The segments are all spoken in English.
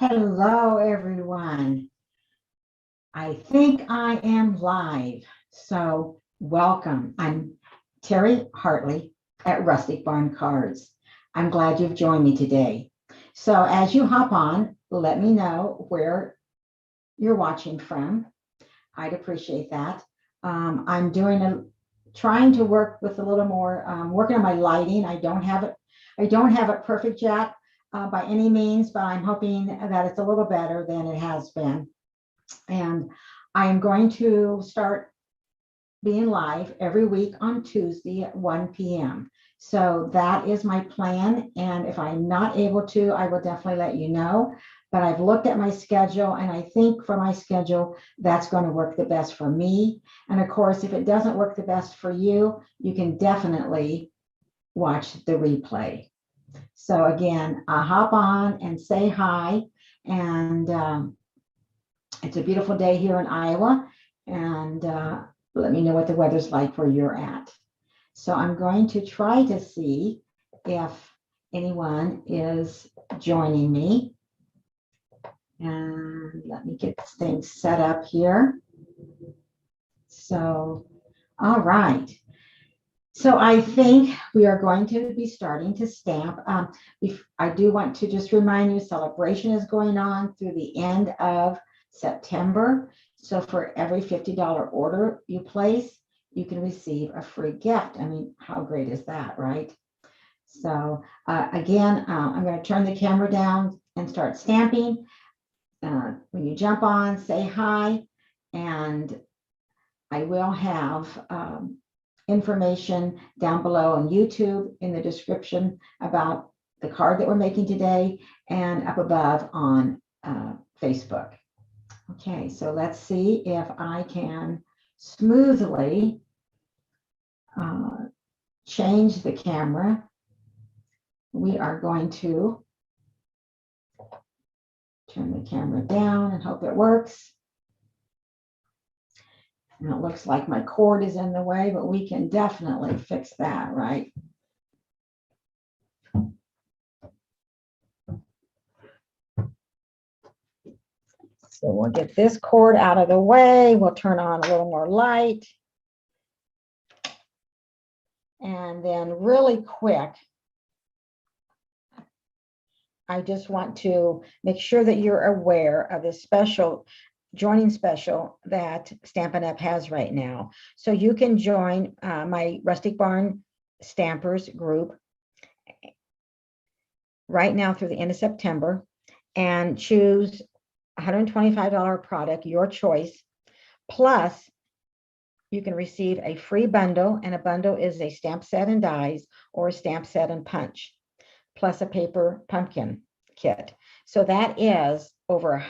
Hello, everyone. I think I am live. So, welcome. I'm Terry Hartley at Rustic Barn Cards. I'm glad you've joined me today. So, as you hop on, let me know where you're watching from. I'd appreciate that. I'm trying to work with a little more, working on my lighting. I don't have it perfect yet by any means, but I'm hoping that it's a little better than it has been. And I am going to start being live every week on Tuesday at 1 p.m. So that is my plan. And if I'm not able to, I will definitely let you know. But I've looked at my schedule, and I think for my schedule, that's going to work the best for me. And of course, if it doesn't work the best for you, you can definitely watch the replay. So again, hop on and say hi. And it's a beautiful day here in Iowa. And let me know what the weather's like where you're at. So I'm going to try to see if anyone is joining me. And let me get this thing set up here. So, all right. So I think we are going to be starting to stamp. I do want to just remind you, celebration is going on through the end of September. So for every $50 order you place, you can receive a free gift. I mean, how great is that, right? So again, I'm going to turn the camera down and start stamping. When you jump on, say hi, and I will have information down below on YouTube in the description about the card that we're making today, and up above on Facebook. Okay, so let's see if I can smoothly change the camera. We are going to turn the camera down and hope it works. And it looks like my cord is in the way, but we can definitely fix that, right? So we'll get this cord out of the way. We'll turn on a little more light. And then really quick, I just want to make sure that you're aware of this special joining special that Stampin' Up has right now. So you can join my Rustic Barn Stampers group right now through the end of September and choose $125 product, your choice, plus you can receive a free bundle, and a bundle is a stamp set and dies or a stamp set and punch, plus a paper pumpkin kit. So that is over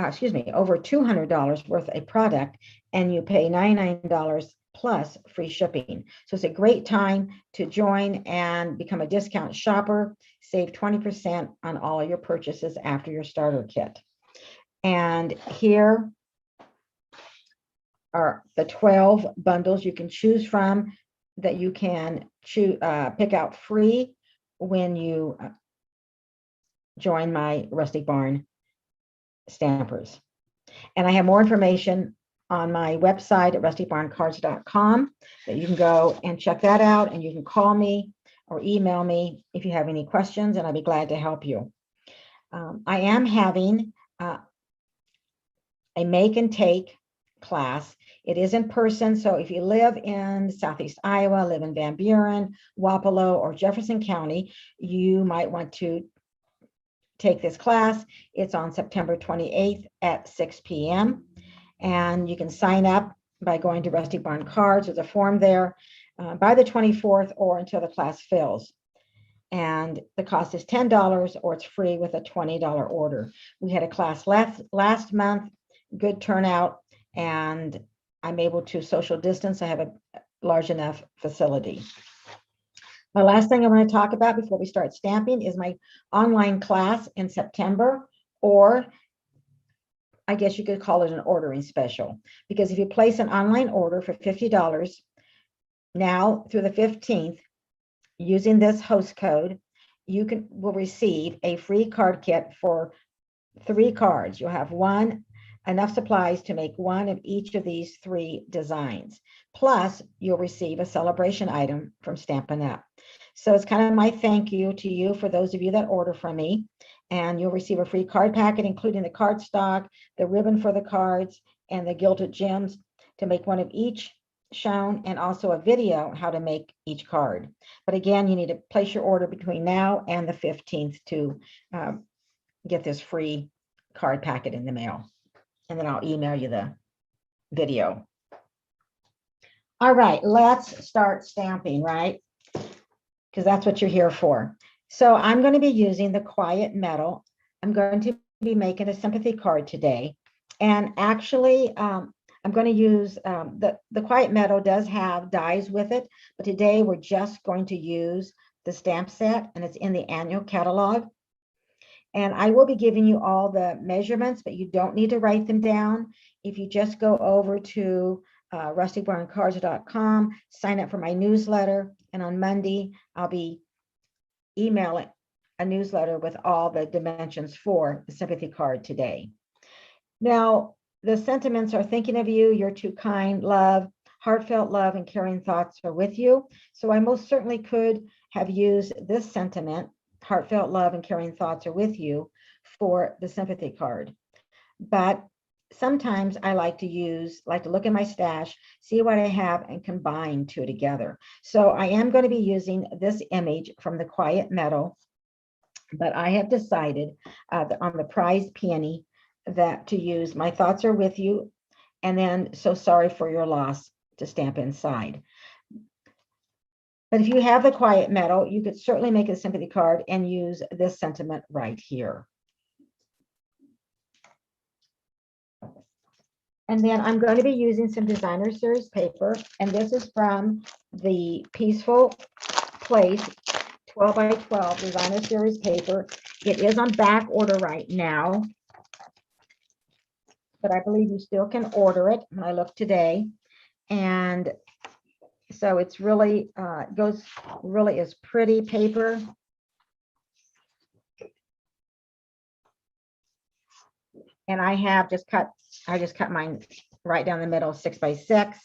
over $200 worth of product, and you pay $99 plus free shipping. So it's a great time to join and become a discount shopper, save 20% on all your purchases after your starter kit. And here are the 12 bundles you can choose from that you can pick out free when you join my Rustic Barn Stampers. And I have more information on my website at rusticbarncards.com that you can go and check that out, and you can call me or email me if you have any questions, and I'd be glad to help you. I am having a make and take class. It is in person, so if you live in Southeast Iowa, live in Van Buren, Wapello, or Jefferson County, you might want to take this class. It's on September 28th at 6 p.m. And you can sign up by going to Rustic Barn Cards. There's a form there by the 24th or until the class fills. And the cost is $10 or it's free with a $20 order. We had a class last month, good turnout, and I'm able to social distance. I have a large enough facility. My last thing I want to talk about before we start stamping is my online class in September, or I guess you could call it an ordering special, because if you place an online order for $50 now through the 15th, using this host code, you will receive a free card kit for 3 cards. You'll have enough supplies to make one of each of these 3 designs. Plus, you'll receive a celebration item from Stampin' Up. So it's kind of my thank you to you for those of you that order from me. And you'll receive a free card packet, including the cardstock, the ribbon for the cards, and the gilded gems to make one of each shown, and also a video how to make each card. But again, you need to place your order between now and the 15th to get this free card packet in the mail. And then I'll email you the video. All right, let's start stamping, right? Because that's what you're here for. So I'm going to be using the Quiet Meadow. I'm going to be making a sympathy card today. And actually, I'm going to use, the Quiet Meadow does have dies with it, but today we're just going to use the stamp set, and it's in the annual catalog. And I will be giving you all the measurements, but you don't need to write them down. If you just go over to rusticbarncards.com, sign up for my newsletter, and on Monday, I'll be emailing a newsletter with all the dimensions for the sympathy card today. Now, the sentiments are thinking of you, you're too kind, love, heartfelt love, and caring thoughts are with you. So I most certainly could have used this sentiment, heartfelt love and caring thoughts are with you, for the sympathy card. But sometimes I like to look at my stash, see what I have, and combine 2 together. So I am going to be using this image from the Quiet Meadow, but I have decided on the prized peony that to use my thoughts are with you, and then so sorry for your loss to stamp inside. But if you have the Quiet Meadow, you could certainly make a sympathy card and use this sentiment right here. And then I'm going to be using some designer series paper, and this is from the Peaceful Place 12 by 12 designer series paper. It is on back order right now, but I believe you still can order it when I look today. And so it's really really is pretty paper. And I just cut mine right down the middle, 6 by 6.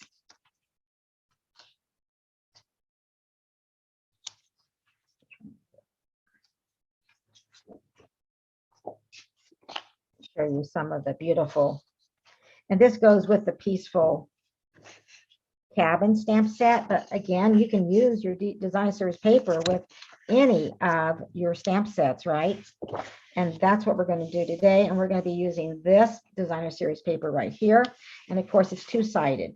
Show you some of the beautiful, and this goes with the Peaceful Cabin stamp set. But again, you can use your design series paper with any of your stamp sets, right? And that's what we're going to do today. And we're going to be using this designer series paper right here. And of course, it's 2-sided.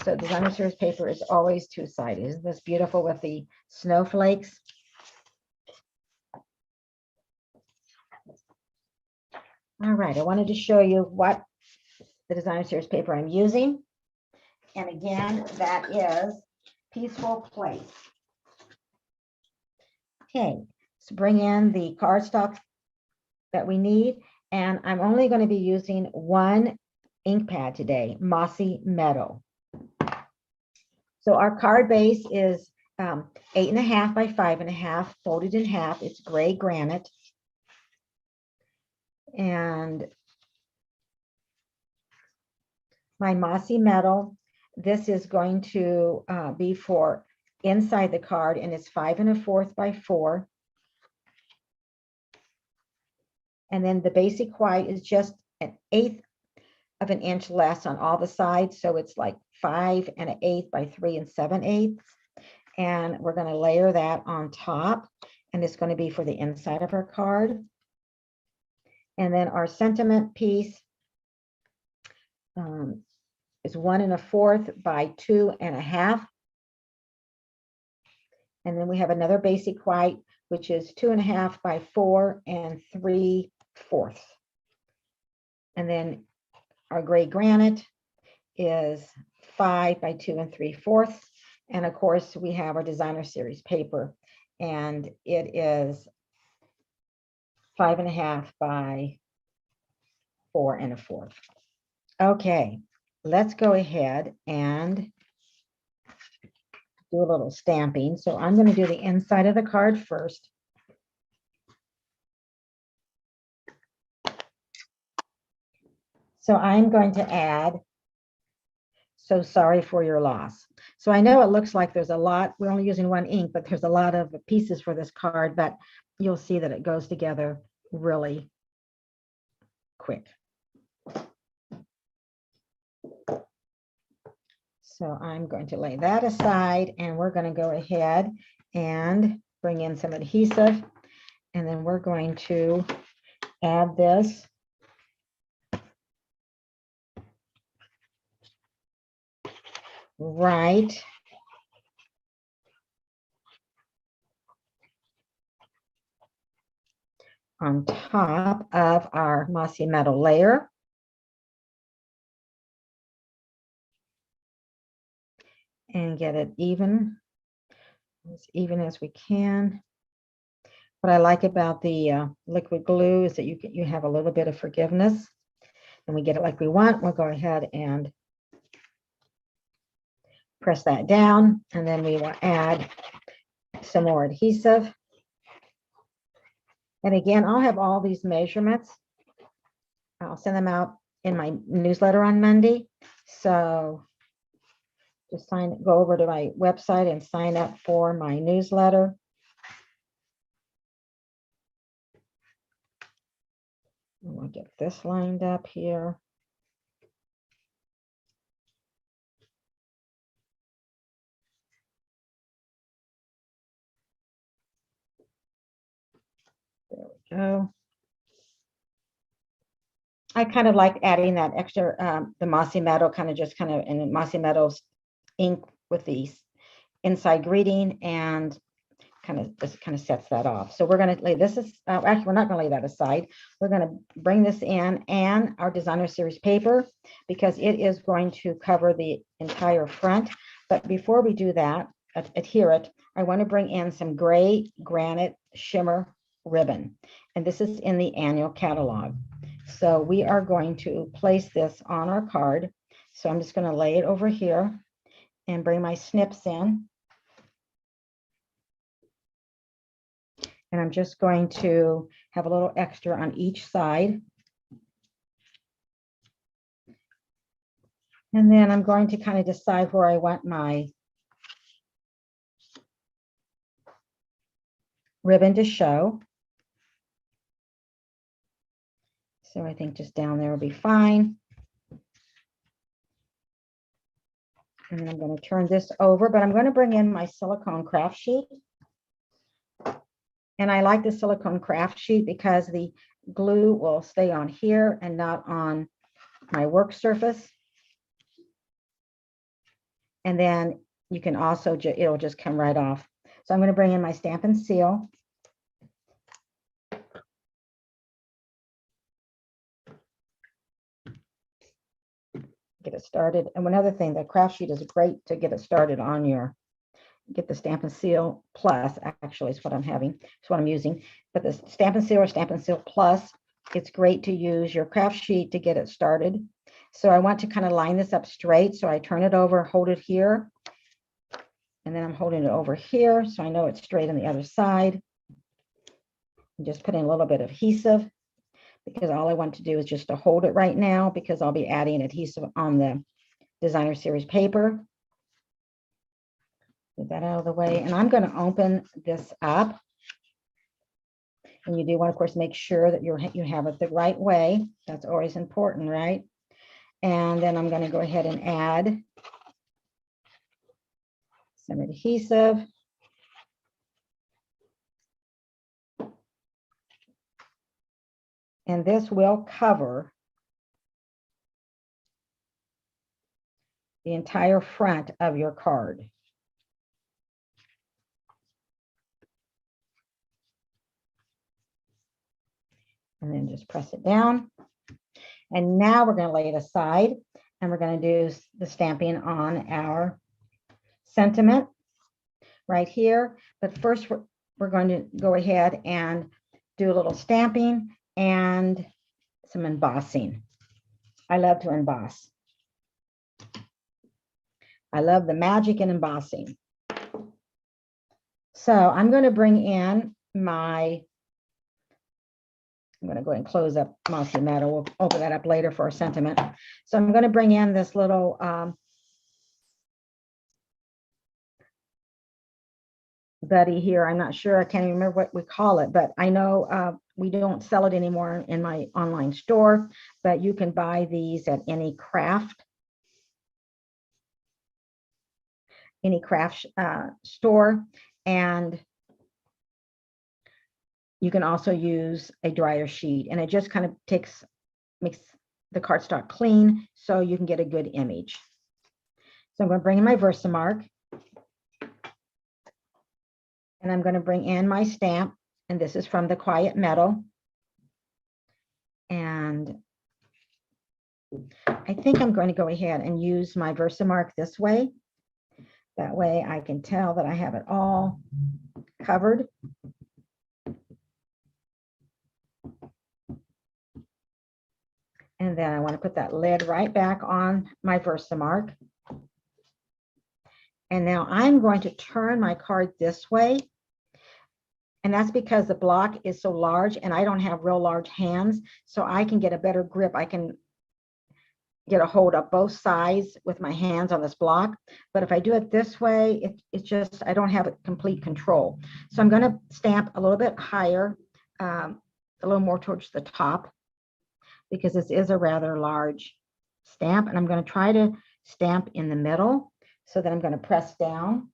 So designer series paper is always 2-sided. Isn't this beautiful with the snowflakes? All right, I wanted to show you what the designer series paper I'm using. And again, that is Peaceful Place. Okay, so bring in the cardstock that we need. And I'm only going to be using 1 ink pad today, Mossy Meadow. So our card base is 8.5 by 5.5, folded in half. It's gray granite. And my Mossy Meadow, this is going to be for inside the card, and it's 5 1/4 by 4. And then the basic white is just 1/8 of an inch less on all the sides. So it's like 5 1/8 by 3 7/8. And we're going to layer that on top, and it's going to be for the inside of our card. And then our sentiment piece is 1 1/4 by 2 1/2. And then we have another basic white, which is 2 1/2 by 4 3/4. And then our gray granite is 5 by 2 3/4. And of course, we have our designer series paper, and it is 5 1/2 by 4 1/4. Okay, let's go ahead and do a little stamping. So I'm going to do the inside of the card first. So I'm going to add "So Sorry for Your Loss." So I know it looks like there's a lot, we're only using one ink, but there's a lot of pieces for this card, but you'll see that it goes together really quick. So I'm going to lay that aside, and we're going to go ahead and bring in some adhesive, and then we're going to add this right on top of our mossy metal layer. And get it as even as we can. What I like about the liquid glue is that you have a little bit of forgiveness, and we get it like we want. We'll go ahead and press that down, and then we will add some more adhesive. And again, I'll have all these measurements. I'll send them out in my newsletter on Monday. So just go over to my website and sign up for my newsletter. We'll get this lined up here. There we go. I kind of like adding that extra, the mossy meadow, and mossy meadows ink with the inside greeting, and just kind of sets that off. So we're going to lay this, actually, we're not going to lay that aside. We're going to bring this in and our designer series paper, because it is going to cover the entire front. But before we do that, adhere it, I want to bring in some gray granite shimmer ribbon. And this is in the annual catalog. So we are going to place this on our card. So I'm just going to lay it over here and bring my snips in. And I'm just going to have a little extra on each side. And then I'm going to kind of decide where I want my ribbon to show. So I think just down there will be fine. And then I'm going to turn this over, but I'm going to bring in my silicone craft sheet. And I like the silicone craft sheet because the glue will stay on here and not on my work surface. And then you can also, it'll just come right off. So I'm going to bring in my stamp and seal. Get it started. And one other thing, the craft sheet is great to get it started on your, get the Stamp and Seal Plus, actually is what I'm having, it's what I'm using. But the Stamp and Seal or Stamp and Seal Plus, it's great to use your craft sheet to get it started. So I want to kind of line this up straight. So I turn it over, hold it here. And then I'm holding it over here, so I know it's straight on the other side. I'm just putting a little bit of adhesive, because all I want to do is just to hold it right now, because I'll be adding adhesive on the designer series paper. Get that out of the way. And I'm going to open this up. And you do want to, of course, make sure that you have it the right way. That's always important, right? And then I'm going to go ahead and add some adhesive. And this will cover the entire front of your card. And then just press it down. And now we're going to lay it aside, and we're going to do the stamping on our sentiment right here. But first, we're going to go ahead and do a little stamping and some embossing. I love to emboss. I love the magic in embossing. So I'm going to bring in my I'm going to go ahead and close up Mossy Meadow. We'll open that up later for a sentiment. So I'm going to bring in this little buddy here. I'm not sure. I can't even remember what we call it, but I know we don't sell it anymore in my online store, but you can buy these at any craft store. And you can also use a dryer sheet, and it just kind of makes the cardstock clean so you can get a good image. So I'm going to bring in my Versamark, and I'm going to bring in my stamp, and this is from the Quiet Meadow. And I think I'm going to go ahead and use my Versamark this way. That way I can tell that I have it all covered. And then I want to put that lid right back on my Versamark. And now I'm going to turn my card this way. And that's because the block is so large and I don't have real large hands, so I can get a better grip. I can get a hold of both sides with my hands on this block. But if I do it this way, it's just, I don't have complete control. So I'm going to stamp a little bit higher, a little more towards the top, because this is a rather large stamp. And I'm going to try to stamp in the middle. So then I'm going to press down.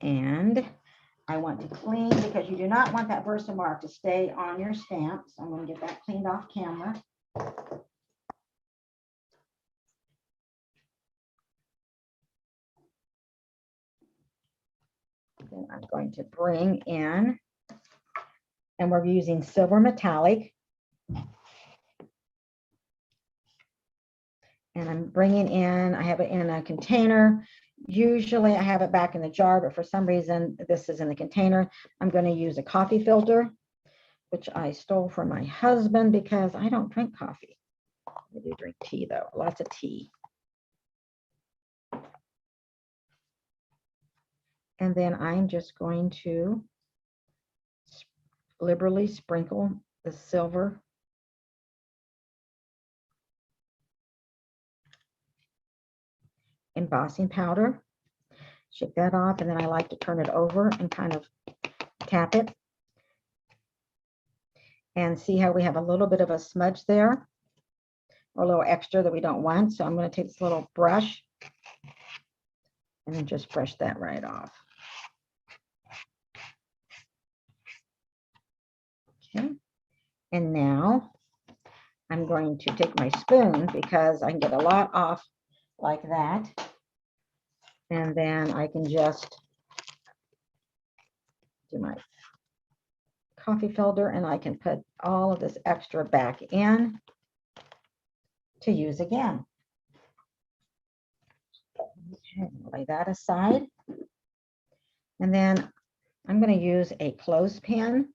And I want to clean, because you do not want that Versamark to stay on your stamp. So I'm going to get that cleaned off camera. Then I'm going to bring in, and we're using silver metallic. And I'm bringing in, I have it in a container. Usually I have it back in the jar, but for some reason this is in the container. I'm going to use a coffee filter, which I stole from my husband because I don't drink coffee. I do drink tea though, lots of tea. And then I'm just going to liberally sprinkle the silver embossing powder. Shake that off, and then I like to turn it over and kind of tap it. And see how we have a little bit of a smudge there, or a little extra that we don't want. So I'm going to take this little brush and then just brush that right off. Okay. And now I'm going to take my spoon, because I can get a lot off like that. And then I can just do my coffee filter, and I can put all of this extra back in to use again. Okay, lay that aside. And then I'm going to use a clothespin.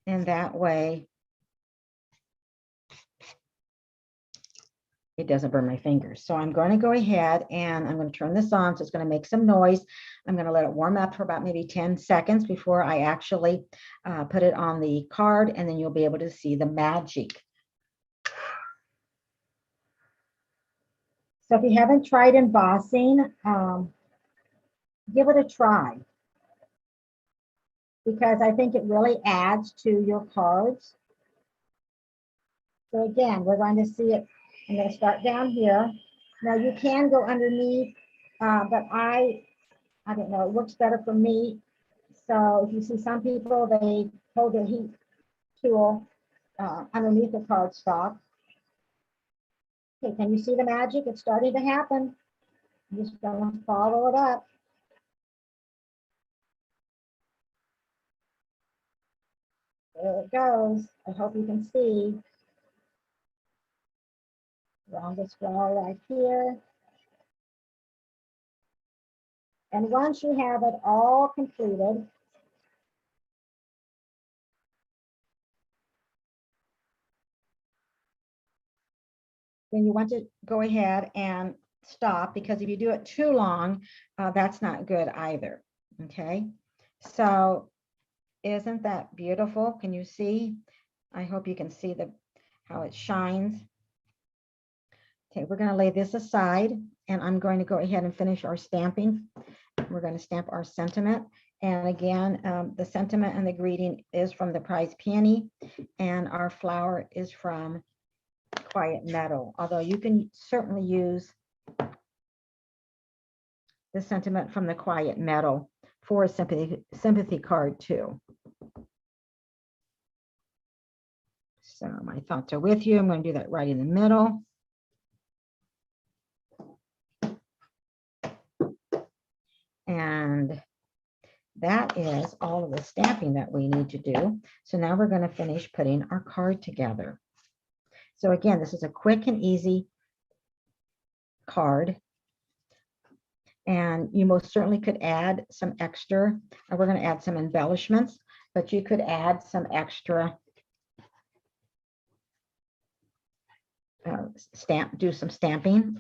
And that way it doesn't burn my fingers. So I'm going to go ahead and I'm going to turn this on. So it's going to make some noise. I'm going to let it warm up for about maybe 10 seconds before I actually put it on the card, and then you'll be able to see the magic. So if you haven't tried embossing, give it a try, because I think it really adds to your cards. So again, we're going to see it. I'm going to start down here. Now you can go underneath, but I don't know, it works better for me. So if you see some people, they hold their heat tool underneath the cardstock. Okay, can you see the magic? It's starting to happen. I'm just going to follow it up. There it goes. I hope you can see. Longest row right here. And once you have it all completed, then you want to go ahead and stop, because if you do it too long, that's not good either. Okay, so isn't that beautiful? Can you see? I hope you can see how it shines. Okay, we're going to lay this aside, and I'm going to go ahead and finish our stamping. We're going to stamp our sentiment. And again, the sentiment and the greeting is from the Prize Peony, and our flower is from Quiet Meadow. Although you can certainly use the sentiment from the Quiet Meadow for a sympathy card too. So my thoughts are with you. I'm going to do that right in the middle. And that is all of the stamping that we need to do. So now we're going to finish putting our card together. So again, this is a quick and easy card. And you most certainly could add some extra. We're going to add some embellishments, but you could add some extra do some stamping.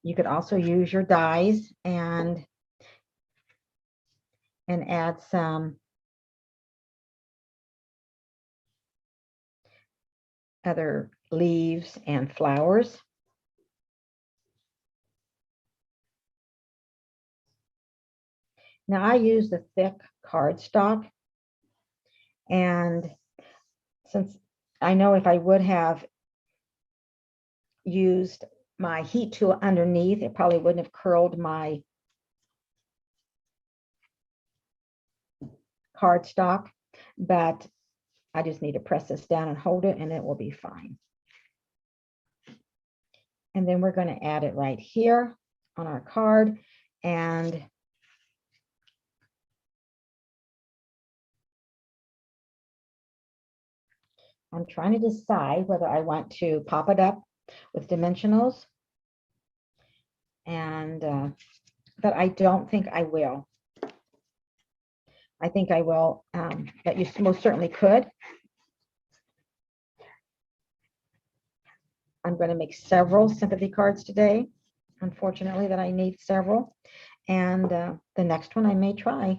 You could also use your dies and add some other leaves and flowers. Now I use the thick cardstock, and since I know if I would have used my heat tool underneath, it probably wouldn't have curled my cardstock, but I just need to press this down and hold it, and it will be fine. And then we're going to add it right here on our card, and I'm trying to decide whether I want to pop it up with dimensionals, and but I don't think I will. I think I will, but you most certainly could. I'm going to make several sympathy cards today, unfortunately, that I need several. And the next one I may try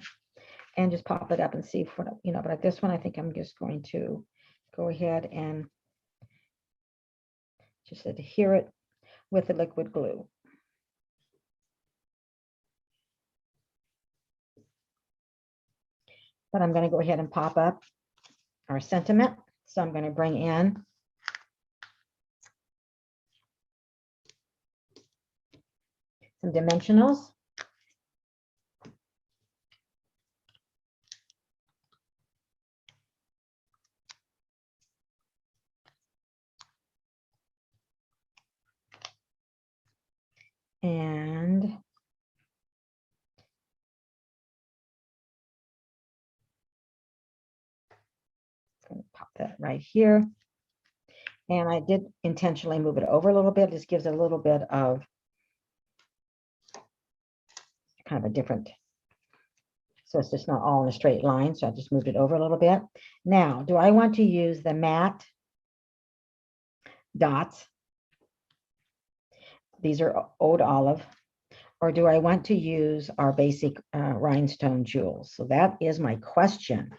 and just pop it up and see if, you know, but this one I think I'm just going to go ahead and just adhere it with the liquid glue. But I'm going to go ahead and pop up our sentiment. So I'm going to bring in some dimensionals. And I'm going to pop that right here. And I did intentionally move it over a little bit. This gives it a little bit of kind of a different, so it's just not all in a straight line. So I just moved it over a little bit. Now, do I want to use the matte dots? These are Oud Olive. Or do I want to use our basic rhinestone jewels? So that is my question.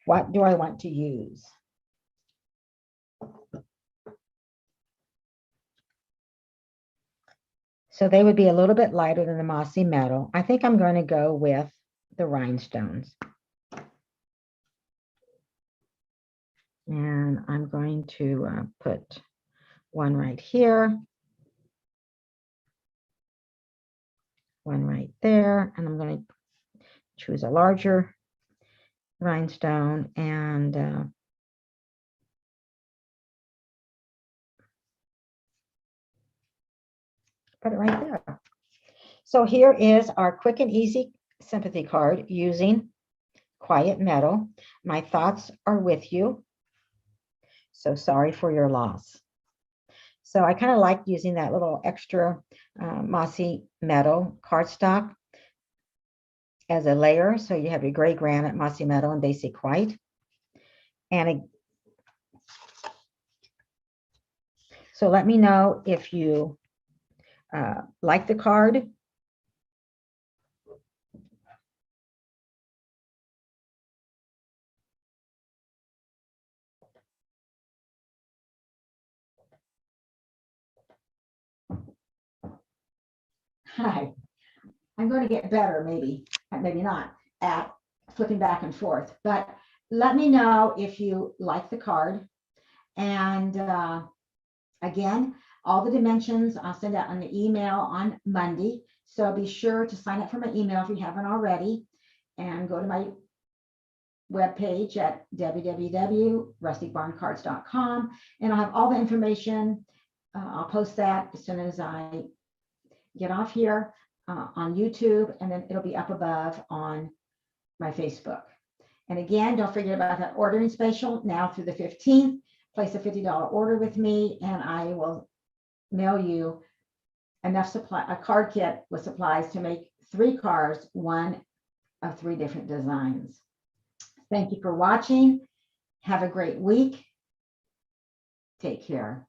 What do I want to use? So they would be a little bit lighter than the Mossy Meadow. I think I'm going to go with the rhinestones. And I'm going to put one right here, one right there, and I'm going to choose a larger rhinestone and put it right there. So here is our quick and easy sympathy card using Quiet Meadow. My thoughts are with you. So sorry for your loss. So I kind of like using that little extra Mossy Meadow cardstock as a layer. So you have your gray granite, Mossy Meadow, and basic white. And So let me know if you like the card. Hi, I'm going to get better, maybe not, at flipping back and forth, but let me know if you like the card. And again, all the dimensions I'll send out an email on Monday. So be sure to sign up for my email if you haven't already, and go to my webpage at www.rusticbarncards.com, and I'll have all the information. I'll post that as soon as I get off here on YouTube, and then it'll be up above on my Facebook. And again, don't forget about that ordering special now through the 15th. Place a $50 order with me, and I will mail you enough a card kit with supplies to make 3 cards, one of 3 different designs. Thank you for watching. Have a great week. Take care.